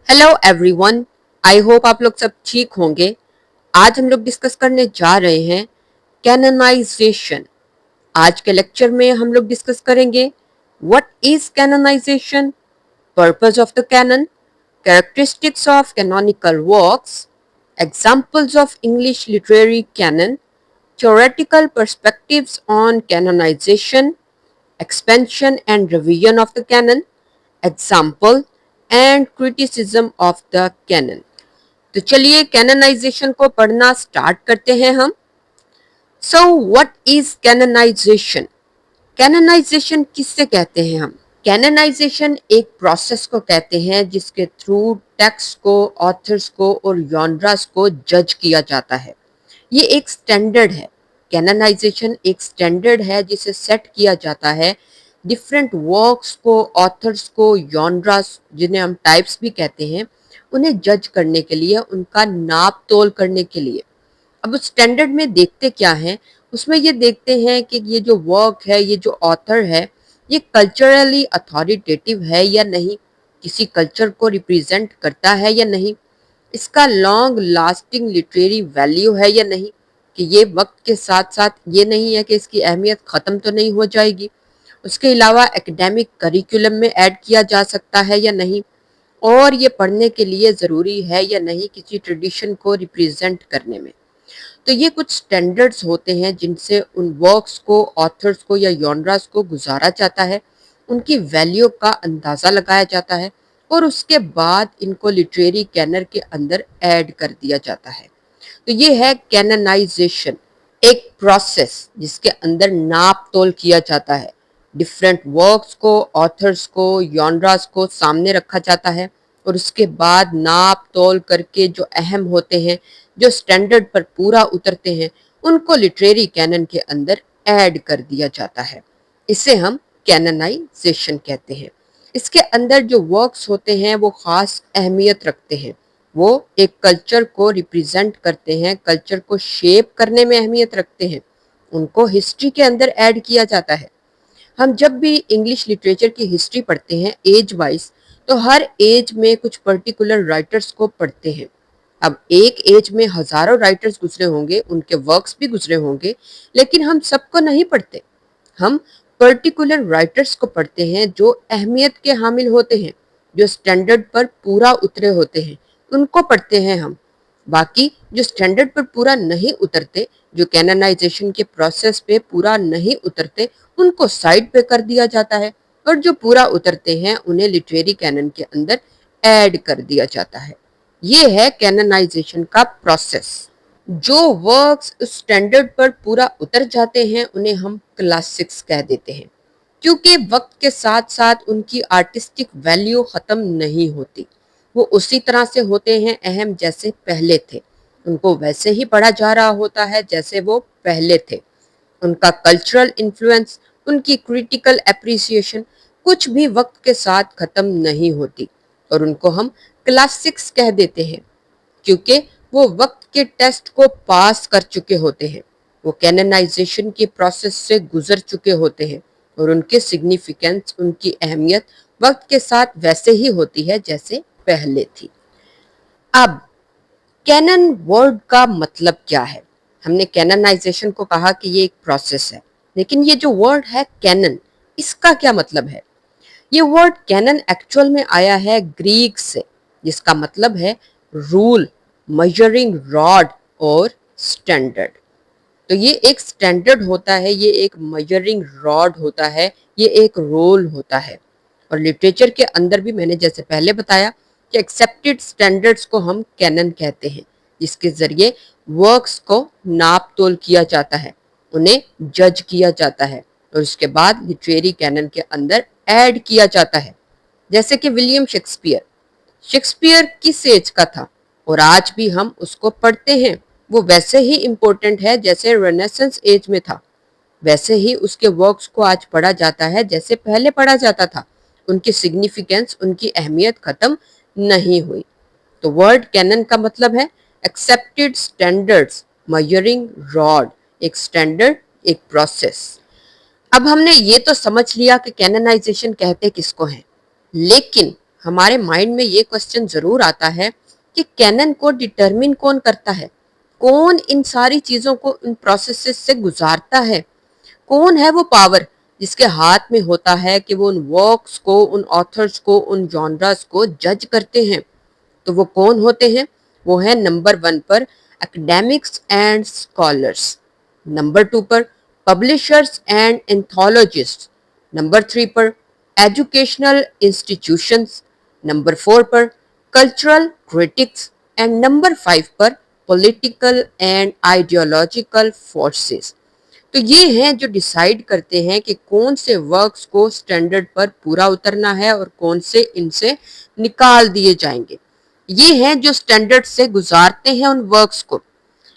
Hello everyone. I hope आप लोग सब ठीक होंगे। आज हम लोग डिस्कस करने जा रहे हैं कैनोनाइजेशन। आज के लेक्चर में हम लोग डिस्कस करेंगे what is canonization, purpose of the canon, characteristics of canonical works, examples of English literary canon, theoretical perspectives on canonization, expansion and revision of the canon, example and criticism of the canon। तो चलिए canonisation को पढ़ना start करते हैं हम। So what is canonization? Canonization किससे कहते हैं हम? कैननाइजेशन एक प्रोसेस को कहते हैं जिसके थ्रू टेक्स्ट को, ऑथर्स को और जॉनरास को जज किया जाता है। ये एक स्टैंडर्ड है। कैननाइजेशन एक स्टैंडर्ड है जिसे सेट किया जाता है डिफरेंट वर्क्स को, ऑथर्स को, जॉनरास जिन्हें हम टाइप्स भी कहते हैं, उन्हें जज करने के लिए, उनका नाप तोल करने के लिए। अब उस स्टैंडर्ड में देखते क्या हैं? उसमें ये देखते हैं कि ये जो वर्क है, ये जो ऑथर है, ये कल्चरली अथॉरिटेटिव है या नहीं, किसी कल्चर को रिप्रेजेंट करता है या नहीं, इसका लॉन्ग लास्टिंग लिटरेरी वैल्यू है या नहीं, कि ये वक्त के साथ साथ ये नहीं है कि इसकी अहमियत ख़त्म तो नहीं हो जाएगी, उसके अलावा एकेडमिक करिकुलम में ऐड किया जा सकता है या नहीं, और ये पढ़ने के लिए ज़रूरी है या नहीं किसी ट्रेडिशन को रिप्रेजेंट करने में। तो ये कुछ स्टैंडर्ड्स होते हैं जिनसे उन वर्क्स को, ऑथर्स को या जॉनरास को गुजारा जाता है, उनकी वैल्यू का अंदाज़ा लगाया जाता है और उसके बाद इनको लिटरेरी कैनर के अंदर ऐड कर दिया जाता है। तो ये है कैननाइजेशन, एक प्रोसेस जिसके अंदर नाप तोल किया जाता है। डिफरेंट वर्क्स को, ऑथर्स को, जॉनरास को सामने रखा जाता है और उसके बाद नाप तोल करके जो अहम होते हैं, जो स्टैंडर्ड पर पूरा उतरते हैं, उनको लिटरेरी कैनन के अंदर ऐड कर दिया जाता है। इसे हम कैननाइजेशन कहते हैं। इसके अंदर जो वर्क्स होते हैं वो खास अहमियत रखते हैं, वो एक कल्चर को रिप्रेजेंट करते हैं, कल्चर को शेप करने में अहमियत रखते हैं, उनको हिस्ट्री के अंदर ऐड किया जाता है। हम जब भी इंग्लिश लिटरेचर की हिस्ट्री पढ़ते हैं एज वाइज, तो हर एज में कुछ पर्टिकुलर राइटर्स को पढ़ते हैं। अब एक एज में हजारों राइटर्स गुजरे होंगे, उनके वर्क्स भी गुजरे होंगे, लेकिन हम सबको नहीं पढ़ते। हम पर्टिकुलर राइटर्स को पढ़ते हैं जो अहमियत के हामिल होते हैं, जो स्टैंडर्ड पर पूरा उतरे होते हैं, उनको पढ़ते हैं हम। बाकी जो स्टैंडर्ड पर पूरा नहीं उतरते, जो कैननाइजेशन के प्रोसेस पे पूरा नहीं उतरते, उनको साइड पे कर दिया जाता है और जो पूरा उतरते हैं उन्हें लिटरेरी कैनन के अंदर ऐड कर दिया जाता है। ये है कैननाइजेशन का प्रोसेस। जो वर्क्स उस स्टैंडर्ड पर पूरा उतर जाते हैं उन्हें हम क्लासिक्स कह देते हैं, क्योंकि वक्त के साथ साथ उनकी आर्टिस्टिक वैल्यू ख़त्म नहीं होती। वो उसी तरह से होते हैं अहम जैसे पहले थे, उनको वैसे ही पढ़ा जा रहा होता है जैसे वो पहले थे। उनका कल्चरल इन्फ्लुएंस, उनकी क्रिटिकल एप्रिसिएशन कुछ भी वक्त के साथ ख़त्म नहीं होती और उनको हम क्लासिक्स कह देते हैं, क्योंकि वो वक्त के टेस्ट को पास कर चुके होते हैं, वो कैननाइजेशन के प्रोसेस से गुजर चुके होते हैं और उनके सिग्निफिकेंस, उनकी अहमियत वक्त के साथ वैसे ही होती है जैसे पहले थी। अब कैनन वर्ड का मतलब क्या है? हमने कैननाइजेशन को कहा कि ये एक प्रोसेस है, लेकिन ये जो वर्ड है कैनन, इसका क्या मतलब है? ये वर्ड कैनन एक्चुअल में आया है ग्रीक से, जिसका मतलब है रूल, मेजरिंग रॉड और स्टैंडर्ड। तो ये एक स्टैंडर्ड होता है, ये एक मेजरिंग रॉड होता है, ये एक रोल होता है। और लिटरेचर के अंदर भी मैंने जैसे पहले बताया कि एक्सेप्टेड स्टैंडर्ड्स को हम कैनन कहते हैं, जिसके जरिए वर्क्स को नाप तोल किया जाता है, उन्हें जज किया जाता है और उसके बाद लिटरेरी कैनन के अंदर ऐड किया जाता है। जैसे कि विलियम शेक्सपियर, शेक्सपियर किस एज का था और आज भी हम उसको पढ़ते हैं, वो वैसे ही इम्पोर्टेंट है जैसे रेनेसेंस एज में था, वैसे ही उसके वर्क्स को आज पढ़ा जाता है जैसे पहले पढ़ा जाता था। उनकी सिग्निफिकेंस, उनकी अहमियत खत्म नहीं हुई। तो वर्ड कैनन का मतलब है एक्सेप्टेड स्टैंडर्ड्स, मेजरिंग रॉड, एक स्टैंडर्ड, एक प्रोसेस। अब हमने ये तो समझ लिया कि कैननाइजेशन कहते किसको है, लेकिन हमारे माइंड में ये क्वेश्चन जरूर आता है कि कैनन को डिटरमिन कौन करता है, कौन इन सारी चीजों को इन प्रोसेसेस से गुजारता है, कौन है वो पावर जिसके हाथ में होता है कि वो उन वर्क्स को, उन ऑथर्स को, उन जॉनरास को जज करते हैं। तो वो कौन होते हैं? वो है नंबर 1 पर एकेडमिक्स एंड स्कॉलर्स, नंबर 2 पर पब्लिशर्स एंड एंथोलॉजिस्ट, नंबर 3 पर एजुकेशनल इंस्टीट्यूशंस, नंबर 4 पर कल्चरल क्रिटिक्स एंड नंबर 5 पर पॉलिटिकल एंड आइडियोलॉजिकल फोर्सेस। तो ये हैं जो डिसाइड करते हैं कि कौन से वर्क्स को स्टैंडर्ड पर पूरा उतरना है और कौन से इनसे निकाल दिए जाएंगे। ये हैं जो स्टैंडर्ड से गुजारते हैं उन वर्क्स को।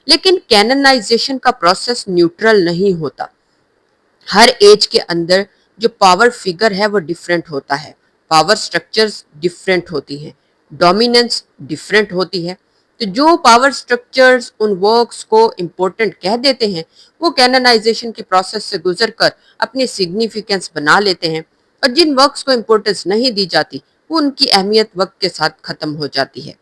लेकिन कैननाइजेशन का प्रोसेस न्यूट्रल नहीं होता। हर एज के अंदर जो पावर फिगर है वो डिफरेंट होता है, पावर स्ट्रक्चर्स डिफरेंट होती हैं, डोमिनेंस डिफरेंट होती है। तो जो पावर स्ट्रक्चर्स उन वर्क्स को इम्पोर्टेंट कह देते हैं वो कैननाइजेशन के प्रोसेस से गुजरकर अपनी सिग्निफिकेंस बना लेते हैं, और जिन वर्क्स को इम्पोर्टेंस नहीं दी जाती वो उनकी अहमियत वक्त के साथ खत्म हो जाती है।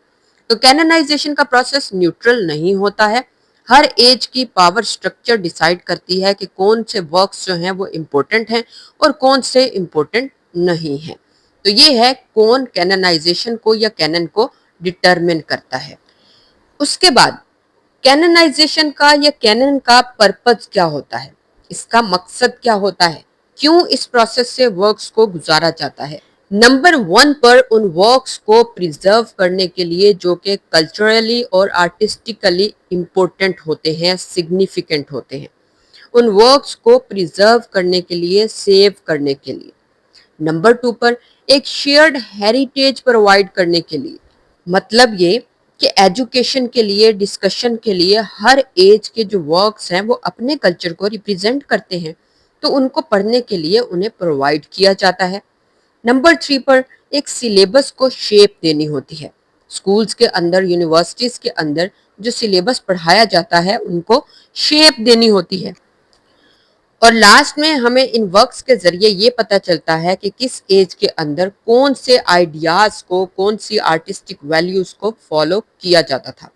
तो कैननाइजेशन का प्रोसेस न्यूट्रल नहीं होता है। हर एज की पावर स्ट्रक्चर डिसाइड करती है कि कौन से वर्क्स जो हैं वो इम्पोर्टेंट हैं और कौन से इम्पोर्टेंट नहीं हैं। तो ये है कौन कैननाइजेशन को या कैनन को डिटरमिन करता है। उसके बाद कैननाइजेशन का या कैनन का पर्पस क्या होता है, इसका मकसद क्या होता है, क्यों इस प्रोसेस से वर्क्स को गुजारा जाता है। नंबर 1 पर उन वर्क्स को प्रिजर्व करने के लिए जो कि कल्चरली और आर्टिस्टिकली इम्पोर्टेंट होते हैं, सिग्निफिकेंट होते हैं, उन वर्क्स को प्रिजर्व करने के लिए, सेव करने के लिए। नंबर 2 पर एक शेयर्ड हेरिटेज प्रोवाइड करने के लिए। मतलब ये कि एजुकेशन के लिए, डिस्कशन के लिए हर एज के जो वर्क्स हैं वो अपने कल्चर को रिप्रेजेंट करते हैं, तो उनको पढ़ने के लिए उन्हें प्रोवाइड किया जाता है। नंबर 3 पर एक सिलेबस को शेप देनी होती है। स्कूल्स के अंदर, यूनिवर्सिटीज के अंदर जो सिलेबस पढ़ाया जाता है उनको शेप देनी होती है। और लास्ट में हमें इन वर्क्स के जरिए ये पता चलता है कि किस एज के अंदर कौन से आइडियाज को, कौन सी आर्टिस्टिक वैल्यूज को फॉलो किया जाता था।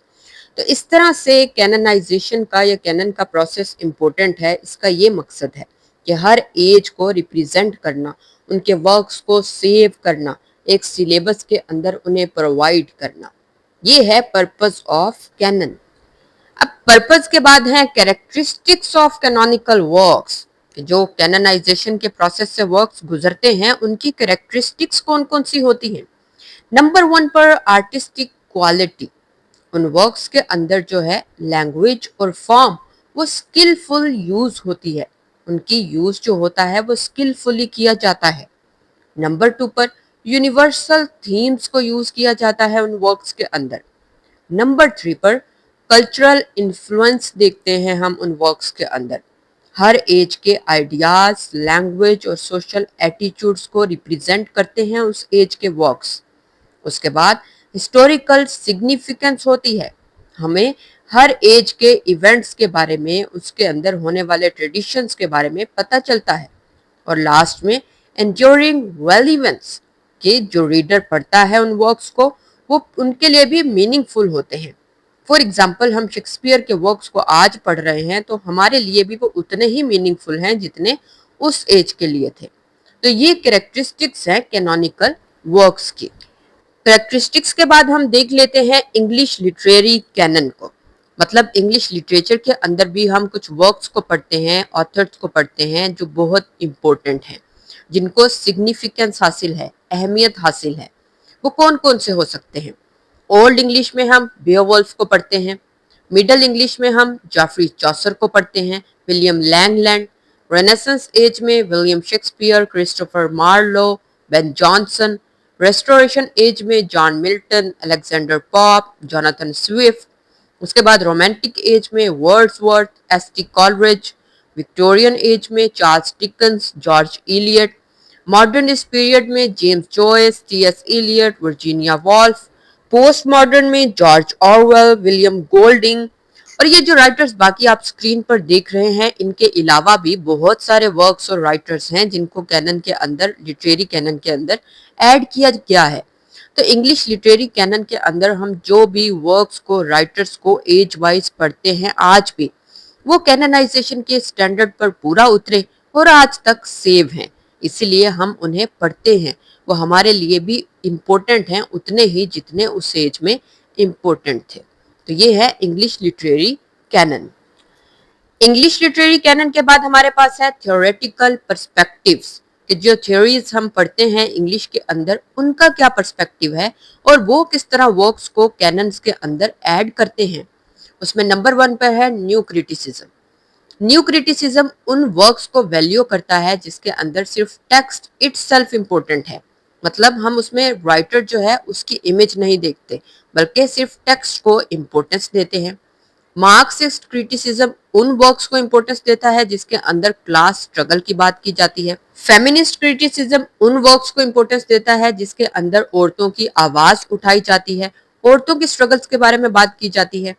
तो इस तरह से कैननाइजेशन का या कैनन का प्रोसेस इम्पोर्टेंट है। इसका ये मकसद है कि हर एज को रिप्रेजेंट करना, उनके वर्क्स को सेव करना, एक सिलेबस के अंदर उन्हें प्रोवाइड करना। ये है पर्पस ऑफ कैनन। अब पर्पस के बाद है कैरेक्टरिस्टिक्स ऑफ कैनोनिकल वर्क्स, जो कैननाइजेशन के प्रोसेस से वर्क्स गुजरते हैं उनकी कैरेक्टरिस्टिक्स कौन कौन सी होती हैं। नंबर 1 पर आर्टिस्टिक क्वालिटी। उन वर्क्स के अंदर जो है लैंग्वेज और फॉर्म वो स्किलफुल यूज होती है, उनकी यूज जो होता है वो स्किलफुली किया जाता है। नंबर 2 पर यूनिवर्सल थीम्स को यूज किया जाता है उन वर्क्स के अंदर। नंबर 3 पर कल्चरल इन्फ्लुएंस देखते हैं हम उन वर्क्स के अंदर। हर एज के आइडियाज, लैंग्वेज और सोशल एटीट्यूड्स को रिप्रेजेंट करते हैं उस एज के वर्क्स। उसके बाद हिस्टोरिकल सिग्निफिकेंस होती है, हमें हर एज के इवेंट्स के बारे में, उसके अंदर होने वाले ट्रेडिशंस के बारे में पता चलता है। और लास्ट में एंड्योरिंग रेलेवेंस, कि जो रीडर पढ़ता है उन वर्क्स को वो उनके लिए भी मीनिंगफुल होते हैं। फॉर एग्जाम्पल, हम शेक्सपियर के वर्क्स को आज पढ़ रहे हैं तो हमारे लिए भी वो उतने ही मीनिंगफुल हैं जितने उस एज के लिए थे। तो ये कैरेक्टरिस्टिक्स है कैनोनिकल वर्क्स की। कैरेक्टरिस्टिक्स के बाद हम देख लेते हैं इंग्लिश लिटरेरी कैनन को। मतलब इंग्लिश लिटरेचर के अंदर भी हम कुछ वर्क्स को पढ़ते हैं, ऑथर्स को पढ़ते हैं जो बहुत इंपॉर्टेंट हैं, जिनको सिग्निफिकेंस हासिल है, अहमियत हासिल है। वो कौन कौन से हो सकते हैं? ओल्ड इंग्लिश में हम बेowulf को पढ़ते हैं। मिडल इंग्लिश में हम जॉफ्री चौसर को पढ़ते हैं, विलियम लैंगलैंड। रेनेसेंस एज में William Shakespeare, Christopher Marlowe, Ben Jonson. Restoration age में John Milton, Alexander Pope, Jonathan Swift. उसके बाद रोमांटिक एज में Wordsworth, S T Coleridge. Victorian age में Charles Dickens, George Eliot. Modern इस period में James Joyce, T S Eliot, Virginia Woolf. Post modern में George Orwell, William Golding. और ये जो राइटर्स बाकी आप स्क्रीन पर देख रहे हैं, इनके अलावा भी बहुत सारे वर्क्स और राइटर्स हैं जिनको कैनन के अंदर, लिटरेरी कैनन के अंदर ऐड किया गया है। तो इंग्लिश लिटरेरी कैनन के अंदर हम जो भी वर्क्स को, राइटर्स को एज वाइज पढ़ते हैं आज भी, वो कैननाइजेशन के स्टैंडर्ड पर पूरा उतरे और आज तक सेव हैं, इसीलिए हम उन्हें पढ़ते हैं। वो हमारे लिए भी इम्पोर्टेंट हैं उतने ही जितने उस एज में इम्पोर्टेंट थे। तो ये है English literary canon. English literary canon के बाद हमारे पास है थ्योरेटिकल पर्सपेक्टिव्स, कि जो थ्योरीज हम पढ़ते हैं इंग्लिश के अंदर उनका क्या पर्सपेक्टिव है और वो किस तरह वर्क्स को कैनन्स के अंदर ऐड करते हैं। उसमें नंबर 1 पर है न्यू क्रिटिसिज्म। न्यू क्रिटिसिज्म उन वर्क्स को वैल्यू करता है जिसके अंदर सिर्फ टेक्स्ट इटसेल्फ इम्पोर्टेंट है, मतलब हम उसमें राइटर जो है उसकी इमेज नहीं देखते बल्कि सिर्फ टेक्स्ट को इम्पोर्टेंस देते हैं। मार्क्सिस्ट क्रिटिसिज्म उन वर्क्स को इम्पोर्टेंस देता है जिसके अंदर क्लास स्ट्रगल की बात की जाती है। फेमिनिस्ट क्रिटिसिज्म उन वर्क्स को इम्पोर्टेंस देता है जिसके अंदर औरतों की आवाज उठाई जाती है, औरतों की स्ट्रगल्स के बारे में बात की जाती है।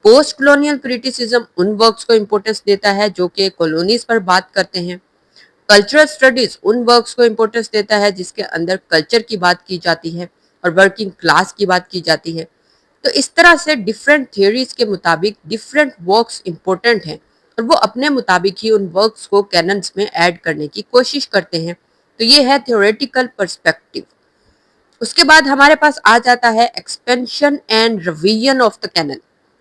पोस्ट कॉलोनियल क्रिटिसिज्म उन वर्क्स को इम्पोर्टेंस देता है जो कि कॉलोनीज पर बात करते हैं। कल्चरल स्टडीज उन वर्क्स को इम्पोर्टेंस देता है जिसके अंदर कल्चर की बात की जाती है और वर्किंग क्लास की बात की जाती है। तो इस तरह से डिफरेंट थियोरीज के मुताबिक डिफरेंट वर्क्स इंपॉर्टेंट हैं और वो अपने मुताबिक ही उन वर्क्स को कैनन्स में ऐड करने की कोशिश करते हैं। तो ये है थ्योरेटिकल पर्सपेक्टिव। उसके बाद हमारे पास आ जाता है expansion and revision of the canon,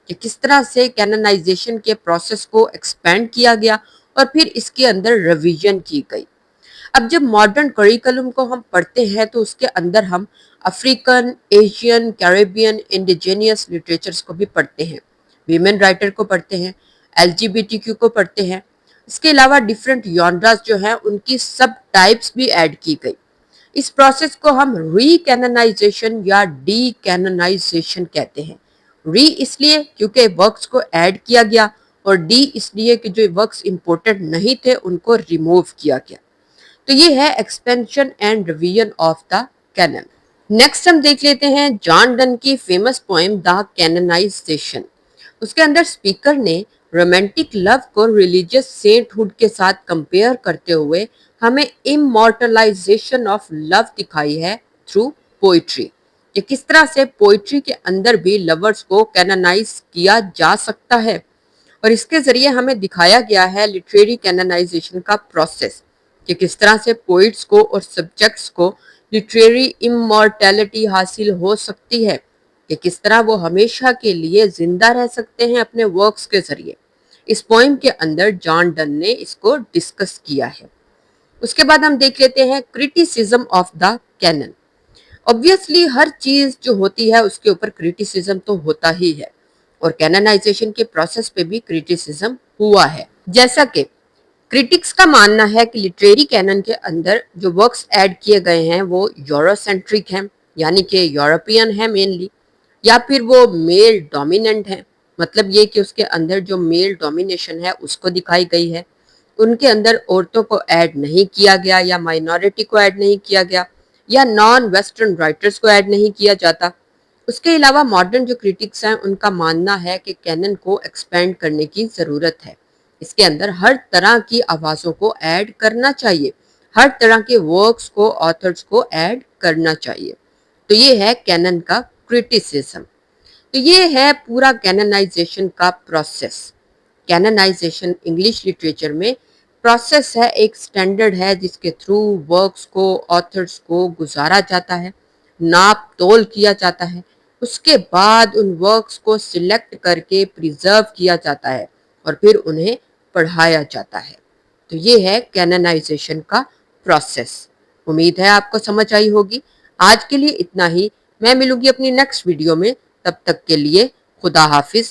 कि किस तरह से कैननाइजेशन के प्रोसेस को एक्सपेंड किया गया और फिर इसके अंदर रिवीजन की गई। अब जब मॉडर्न करिकुलम को हम पढ़ते हैं तो उसके अंदर हम African, Asian, Caribbean, indigenous literatures को भी पढ़ते हैं, वीमेन राइटर को पढ़ते हैं, एलजीबीटीक्यू को पढ़ते हैं। इसके अलावा डिफरेंट जॉनरास जो हैं उनकी सब टाइप्स भी ऐड की गई। इस प्रोसेस को हम रीकैननाइजेशन या डीकैननाइजेशन कहते हैं। री इसलिए क्योंकि वर्क्स को ऐड किया गया और डी इसलिए कि जो वर्क्स इंपॉर्टेंट नहीं थे उनको रिमूव किया गया। तो ये है expansion and revision of the canon. Next हम देख लेते हैं जॉन डन की फेमस पोएम द कैननाइजेशन। उसके अंदर स्पीकर ने रोमांटिक लव को रिलीजियस सेंटहुड के साथ कंपेयर करते हुए हमें इमोर्टलाइजेशन ऑफ लव दिखाई है थ्रू पोइट्री, कि किस तरह से पोइट्री के अंदर भी लवर्स को कैननाइज किया जा सकता है। और इसके जरिए हमें दिखाया गया है लिटरेरी कैननाइजेशन का प्रोसेस, कि किस तरह से पोइट्स को और सब्जेक्ट्स को लिटरेरी इमॉर्टैलिटी हासिल हो सकती है, कि किस तरह वो हमेशा के लिए जिंदा रह सकते हैं अपने वर्क्स के जरिए। इस पोइम के अंदर जॉन डन ने इसको डिस्कस किया है। उसके बाद हम देख लेते हैं criticism of the canon. Obviously हर चीज जो होती है उसके ऊपर क्रिटिसिज्म तो होता ही है और कैननाइजेशन के प्रोसेस पे भी क्रिटिसिज्म हुआ है। जैसा कि क्रिटिक्स का मानना है कि लिटरेरी कैनन के अंदर जो वर्क्स ऐड किए गए हैं वो यूरोसेंट्रिक हैं, यानी कि यूरोपियन है मेनली, या फिर वो मेल डोमिनेंट है, मतलब ये कि उसके अंदर जो मेल डोमिनेशन है उसको दिखाई गई है। उनके अंदर औरतों को ऐड नहीं किया गया या माइनॉरिटी को ऐड नहीं किया गया या नॉन वेस्टर्न राइटर्स को ऐड नहीं किया जाता। उसके अलावा मॉडर्न जो क्रिटिक्स हैं उनका मानना है कि कैनन को एक्सपेंड करने की ज़रूरत है। इसके अंदर हर तरह की आवाज़ों को ऐड करना चाहिए, हर तरह के वर्क्स को, ऑथर्स को ऐड करना चाहिए। तो ये है कैनन का क्रिटिसिज्म। तो ये है पूरा कैननाइजेशन का प्रोसेस। कैननाइजेशन इंग्लिश लिटरेचर में प्रोसेस है, एक स्टैंडर्ड है जिसके थ्रू वर्क्स को, ऑथर्स को गुजारा जाता है, नाप तोल किया जाता है। उसके बाद उन वर्क्स को सिलेक्ट करके प्रिजर्व किया जाता है और फिर उन्हें पढ़ाया जाता है। तो ये है कैननाइजेशन का प्रोसेस। उम्मीद है आपको समझ आई होगी। आज के लिए इतना ही। मैं मिलूंगी अपनी नेक्स्ट वीडियो में, तब तक के लिए खुदा हाफिज।